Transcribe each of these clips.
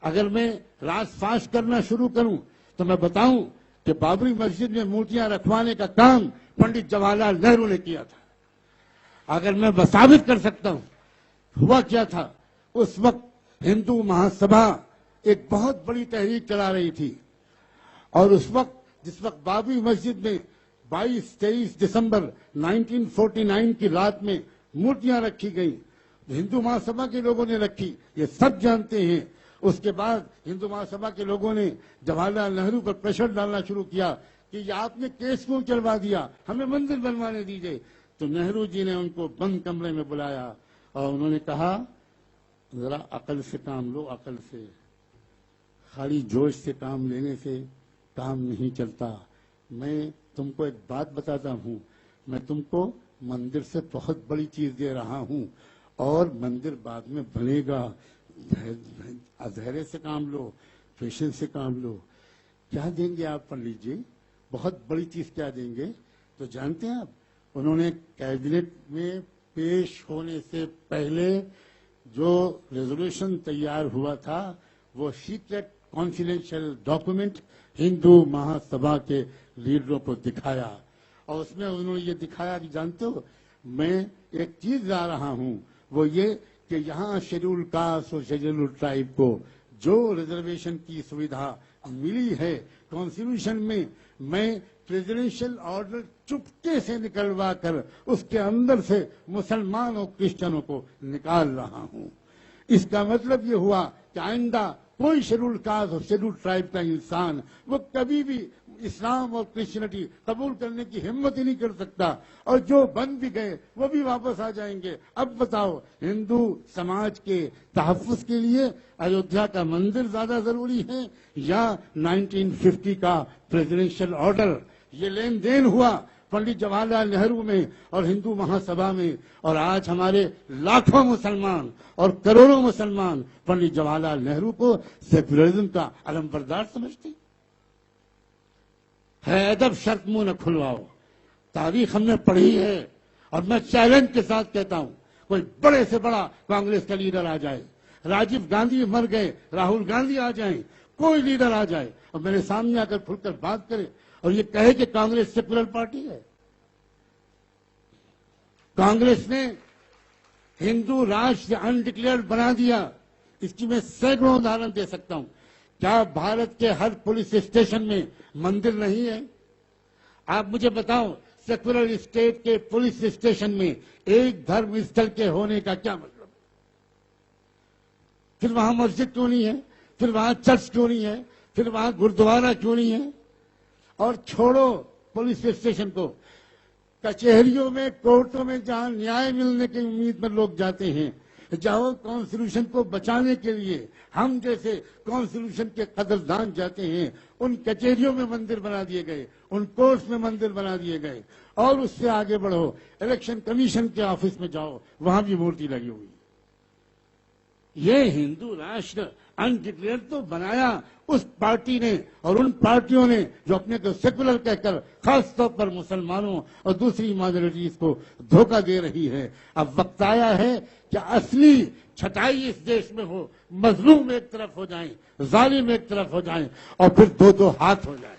اگر میں راز فاش کرنا شروع کروں تو میں بتاؤں کہ بابری مسجد میں مورتیاں رکھوانے کا کام پنڈت جواہر لال نہرو نے کیا تھا. اگر میں ثابت کر سکتا ہوں ہوا کیا تھا، اس وقت ہندو مہاسبھا ایک بہت بڑی تحریک چلا رہی تھی، اور اس وقت جس وقت بابری مسجد میں 22-23 دسمبر 1949 کی رات میں مورتیاں رکھی گئیں، ہندو مہاسبھا کے لوگوں نے رکھی، یہ سب جانتے ہیں. اس کے بعد ہندو مہاسبھا کے لوگوں نے جواہر لال نہرو پر پریشر ڈالنا شروع کیا کہ یہ آپ نے کیس کیوں چلوا دیا، ہمیں مندر بنوانے دیجیے. تو نہرو جی نے ان کو بند کمرے میں بلایا اور انہوں نے کہا ذرا عقل سے کام لو، عقل سے، خالی جوش سے کام لینے سے کام نہیں چلتا. میں تم کو ایک بات بتاتا ہوں، میں تم کو مندر سے بہت بڑی چیز دے رہا ہوں، اور مندر بعد میں بنے گا. دھیرے سے کام لو، پیشنس سے کام لو. کیا دیں گے آپ پنڈت جی؟ بہت بڑی چیز کیا دیں گے؟ تو جانتے ہیں آپ، انہوں نے کیبنٹ میں پیش ہونے سے پہلے جو ریزولوشن تیار ہوا تھا وہ سیکرٹ کانفیڈینشیل ڈاکومنٹ ہندو مہاسبھا کے لیڈروں کو دکھایا، اور اس میں انہوں نے یہ دکھایا کہ جانتے ہو میں ایک چیز لا رہا ہوں، وہ یہ کہ یہاں شیڈول کاسٹ اور شیڈول ٹرائب کو جو ریزرویشن کی سویدھا ملی ہے کانسٹیٹیوشن میں پریزیڈنشل آرڈر چپکے سے نکلوا کر اس کے اندر سے مسلمان اور کرسچنوں کو نکال رہا ہوں. اس کا مطلب یہ ہوا کہ آئندہ کوئی شیڈول کاسٹ اور شیڈول ٹرائب کا انسان وہ کبھی بھی اسلام اور کرسچینٹی قبول کرنے کی ہمت ہی نہیں کر سکتا، اور جو بن بھی گئے وہ بھی واپس آ جائیں گے. اب بتاؤ، ہندو سماج کے تحفظ کے لیے ایودھیا کا مندر زیادہ ضروری ہے یا 1950 کا پریزیڈنشل آرڈر؟ یہ لین دین ہوا پنڈت جواہر لال نہرو میں اور ہندو مہاسبھا میں، اور آج ہمارے لاکھوں مسلمان اور کروڑوں مسلمان پنڈت جواہر لال نہرو کو سیکولرزم کا علم بردار سمجھتے ہیں. ہے ادب شرط منہ نہ کھلواؤ. تاریخ ہم نے پڑھی ہے، اور میں چیلنج کے ساتھ کہتا ہوں کوئی بڑے سے بڑا کانگریس کا لیڈر آ جائے، راجیو گاندھی مر گئے، راہل گاندھی آ جائیں، کوئی لیڈر آ جائے اور میرے سامنے آ کر کھل کر بات کرے اور یہ کہے کہ کانگریس سیکولر پارٹی ہے. کانگریس نے ہندو راشٹر انڈکلیئرڈ بنا دیا. اس کی میں سینکڑوں ادھارن دے سکتا ہوں. کیا بھارت کے ہر پولیس اسٹیشن میں مندر نہیں ہے؟ آپ مجھے بتاؤ، سیکولر اسٹیٹ کے پولیس اسٹیشن میں ایک دھرم استھل کے ہونے کا کیا مطلب؟ پھر وہاں مسجد کیوں نہیں ہے؟ پھر وہاں چرچ کیوں نہیں ہے؟ پھر وہاں گردوارہ کیوں نہیں ہے؟ اور چھوڑو پولیس اسٹیشن کو، کچہریوں میں، کورٹوں میں جہاں نیائے ملنے کی امید میں لوگ جاتے ہیں، جہاں کانسٹیٹیوشن کو بچانے کے لیے ہم جیسے کانسٹیٹیوشن کے قدردان جاتے ہیں، ان کچہریوں میں مندر بنا دیے گئے، ان کورٹس میں مندر بنا دیے گئے. اور اس سے آگے بڑھو، الیکشن کمیشن کے آفس میں جاؤ، وہاں بھی مورتی لگی ہوئی. یہ ہندو راشٹر انڈکلیئر تو بنایا اس پارٹی نے اور ان پارٹیوں نے جو اپنے کو سیکولر کہہ کر خاص طور پر مسلمانوں اور دوسری مائنورٹیز کو دھوکہ دے رہی ہے. اب وقت آیا ہے کہ اصلی چھٹائی اس دیش میں ہو، مظلوم ایک طرف ہو جائیں، ظالم ایک طرف ہو جائیں، اور پھر دو دو ہاتھ ہو جائیں.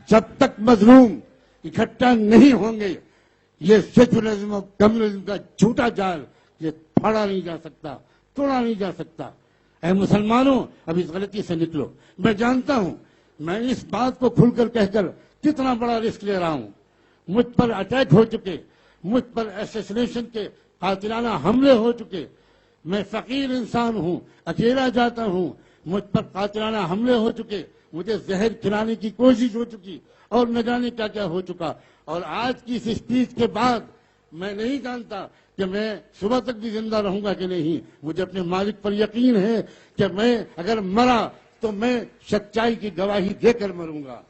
جب تک مظلوم اکٹھا نہیں ہوں گے یہ سیکولرزم اور کمیونزم کا جھوٹا جال یہ پھاڑا نہیں جا سکتا، توڑا نہیں جا سکتا. اے مسلمانوں، اب اس غلطی سے نکلو. میں جانتا ہوں میں اس بات کو کھل کر کہہ کر کتنا بڑا رسک لے رہا ہوں. مجھ پر اٹیک ہو چکے، مجھ پر ایسیسنیشن کے قاتلانہ حملے ہو چکے. میں فقیر انسان ہوں، اکیلا جاتا ہوں. مجھ پر قاتلانہ حملے ہو چکے، مجھے زہر کھلانے کی کوشش ہو چکی، اور نہ جانے کیا کیا ہو چکا. اور آج کی اس اسپیچ کے بعد میں نہیں جانتا کہ میں صبح تک بھی زندہ رہوں گا کہ نہیں. مجھے اپنے مالک پر یقین ہے کہ میں اگر مرا تو میں سچائی کی گواہی دے کر مروں گا.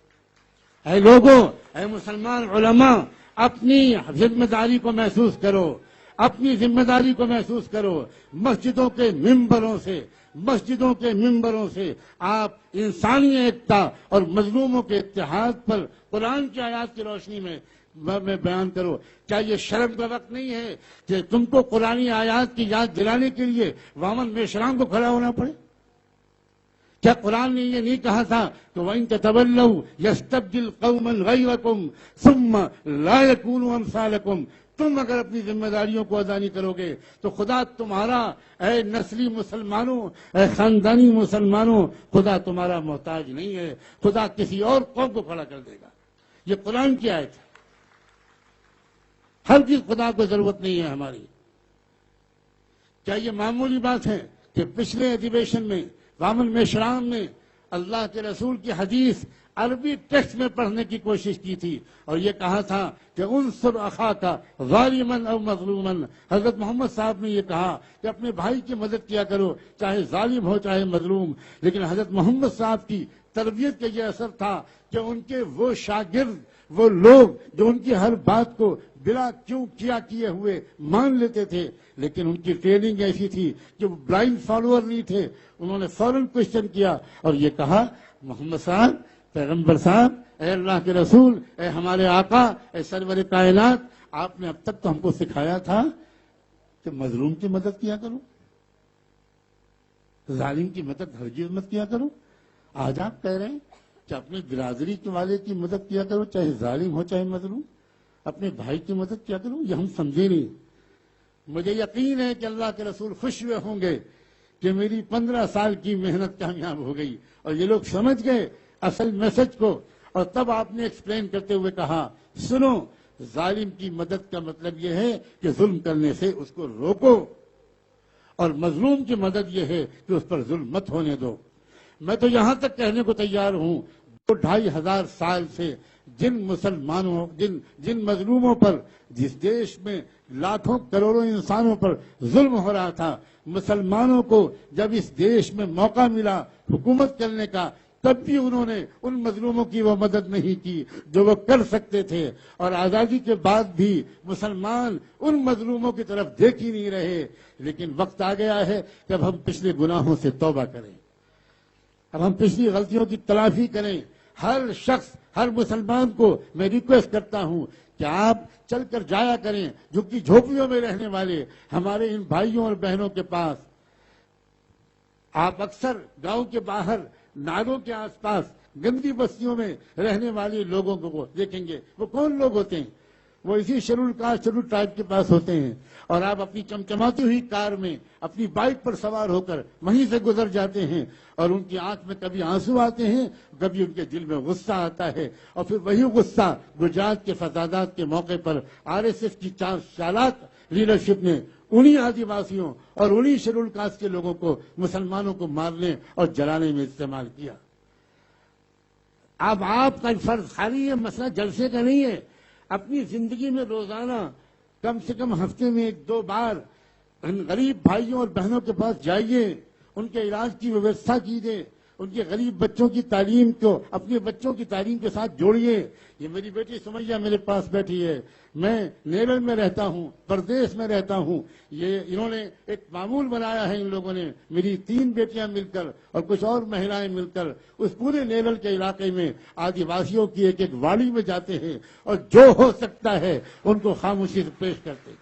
اے لوگوں، اے مسلمان علماء، اپنی ذمہ داری کو محسوس کرو، اپنی ذمہ داری کو محسوس کرو. مسجدوں کے ممبروں سے آپ انسانی ایکتا اور مظلوموں کے اتحاد پر قرآن کی آیات کی روشنی میں میں بیان کرو. کیا یہ شرم کا وقت نہیں ہے کہ تم کو قرآنی آیات کی یاد دلانے کے لیے وامن میشرام کو کھڑا ہونا پڑے؟ کیا قرآن نے یہ نہیں کہا تھا کہ وَإِن تَتَوَلَّوْا يَسْتَبْدِلْ قَوْمًا غَيْرَكُمْ ثُمَّ لَا يَكُونُوا أَمْثَالَكُمْ؟ تم اگر اپنی ذمہ داریوں کو ادا نہیں کرو گے تو خدا تمہارا، اے نسلی مسلمانوں، اے خاندانی مسلمانوں، خدا تمہارا محتاج نہیں ہے، خدا کسی اور قوم کو کھڑا کر دے گا. یہ قرآن کی آیت ہے. ہر چیز خدا کو ضرورت نہیں ہے ہماری. کیا یہ معمولی بات ہے کہ پچھلے ادھیویشن میں وامن میشرام نے اللہ کے رسول کی حدیث عربی ٹیکسٹ میں پڑھنے کی کوشش کی تھی اور یہ کہا تھا کہ انصر اخاک ظالمن او مظلومن. حضرت محمد صاحب نے یہ کہا کہ اپنے بھائی کی مدد کیا کرو، چاہے ظالم ہو چاہے مظلوم. لیکن حضرت محمد صاحب کی تربیت کا یہ اثر تھا کہ ان کے وہ شاگرد، وہ لوگ جو ان کی ہر بات کو بلا کیوں کیا کیے ہوئے مان لیتے تھے، لیکن ان کی ٹریننگ ایسی تھی کہ وہ بلائنڈ فالوور نہیں تھے. انہوں نے فوراً کوشچن کیا اور یہ کہا، محمد صاحب، پیغمبر صاحب، اے اللہ کے رسول، اے ہمارے آقا، اے سرور کائنات، آپ نے اب تک تو ہم کو سکھایا تھا کہ مظلوم کی مدد کیا کرو، ظالم کی مدد ہرگز مت کیا کرو. آج آپ کہہ رہے ہیں کہ اپنے برادری کے والے کی مدد کیا کرو، چاہے ظالم ہو چاہے مظلوم، اپنے بھائی کی مدد کیا کرو. یہ ہم سمجھے نہیں. مجھے یقین ہے کہ اللہ کے رسول خوش ہوئے ہوں گے کہ میری 15 سال کی محنت کامیاب ہو گئی اور یہ لوگ سمجھ گئے اصل میسج کو. اور تب آپ نے ایکسپلین کرتے ہوئے کہا، سنو، ظالم کی مدد کا مطلب یہ ہے کہ ظلم کرنے سے اس کو روکو، اور مظلوم کی مدد یہ ہے کہ اس پر ظلم مت ہونے دو. میں تو یہاں تک کہنے کو تیار ہوں، 2,500 سال سے جن مسلمانوں، جن مظلوموں پر، جس دیش میں لاکھوں کروڑوں انسانوں پر ظلم ہو رہا تھا، مسلمانوں کو جب اس دیش میں موقع ملا حکومت کرنے کا، تب بھی انہوں نے ان مظلوموں کی وہ مدد نہیں کی جو وہ کر سکتے تھے. اور آزادی کے بعد بھی مسلمان ان مظلوموں کی طرف دیکھ ہی نہیں رہے. لیکن وقت آ گیا ہے کہ اب ہم پچھلے گناہوں سے توبہ کریں، اب ہم پچھلی غلطیوں کی تلافی کریں. ہر شخص، ہر مسلمان کو میں ریکویسٹ کرتا ہوں کہ آپ چل کر جایا کریں جھگی جھوپڑیوں میں رہنے والے ہمارے ان بھائیوں اور بہنوں کے پاس. آپ اکثر گاؤں کے باہر، نالوں کے آس پاس، گندی بستیوں میں رہنے والے لوگوں کو دیکھیں گے. وہ کون لوگ ہوتے ہیں؟ وہ اسی شیڈول کاسٹ، شیڈول ٹرائب کے پاس ہوتے ہیں. اور آپ اپنی چمچماتی ہوئی کار میں اپنی بائک پر سوار ہو کر وہیں سے گزر جاتے ہیں اور ان کی آنکھ میں کبھی آنسو آتے ہیں، کبھی ان کے دل میں غصہ آتا ہے. اور پھر وہی غصہ گجرات کے فسادات کے موقع پر RSS کی چالاک لیڈرشپ نے انہی آدی واسیوں اور انہی شیڈول کاسٹ کے لوگوں کو، مسلمانوں کو مارنے اور جلانے میں استعمال کیا. اب آپ کا فرض خالی یہ مسئلہ جلسے کا نہیں ہے. اپنی زندگی میں روزانہ کم سے کم ہفتے میں 1-2 بار ان غریب بھائیوں اور بہنوں کے پاس جائیے، ان کے علاج کی ویوستھا کیجیے، ان کے غریب بچوں کی تعلیم کو اپنے بچوں کی تعلیم کے ساتھ جوڑیے. یہ میری بیٹی سمیہ میرے پاس بیٹھی ہے. میں نیرل میں رہتا ہوں، پردیش میں رہتا ہوں. یہ انہوں نے ایک معمول بنایا ہے، ان لوگوں نے، میری 3 بیٹیاں مل کر اور کچھ اور مہلائیں مل کر اس پورے نیرل کے علاقے میں آدی واسیوں کی ایک واڑی میں جاتے ہیں اور جو ہو سکتا ہے ان کو خاموشی سے پیش کرتے ہیں.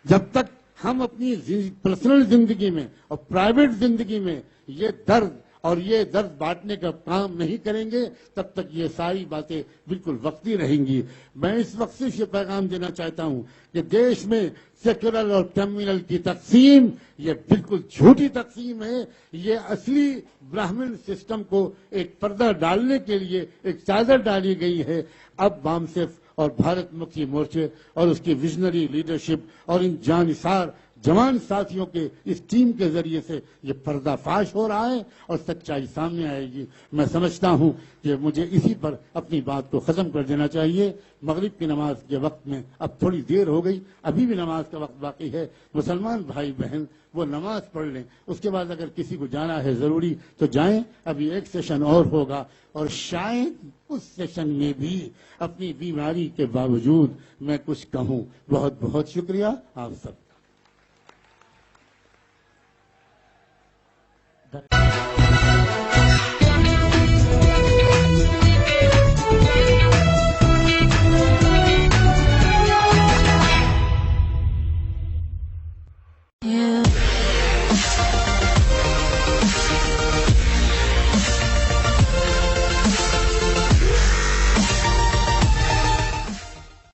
جب تک ہم اپنی پرسنل زندگی میں اور پرائیویٹ زندگی میں یہ درد اور یہ درد بانٹنے کا کام نہیں کریں گے، تب تک یہ ساری باتیں بالکل وقتی رہیں گی. میں اس وقت صرف یہ پیغام دینا چاہتا ہوں کہ دیش میں سیکولر اور کمیونل کی تقسیم یہ بالکل جھوٹی تقسیم ہے. یہ اصلی براہمن سسٹم کو ایک پردہ ڈالنے کے لیے ایک چادر ڈالی گئی ہے. اب وامسف اور بھارت مکھی مورچے اور اس کی ویژنری لیڈرشپ اور ان جانثار جوان ساتھیوں کے اس ٹیم کے ذریعے سے یہ پردہ فاش ہو رہا ہے اور سچائی سامنے آئے گی. میں سمجھتا ہوں کہ مجھے اسی پر اپنی بات کو ختم کر دینا چاہیے. مغرب کی نماز کے وقت میں اب تھوڑی دیر ہو گئی، ابھی بھی نماز کا وقت باقی ہے. مسلمان بھائی بہن وہ نماز پڑھ لیں، اس کے بعد اگر کسی کو جانا ہے ضروری تو جائیں. ابھی ایک سیشن اور ہوگا اور شاید اس سیشن میں بھی اپنی بیماری کے باوجود میں کچھ کہوں. بہت بہت شکریہ آپ سب. You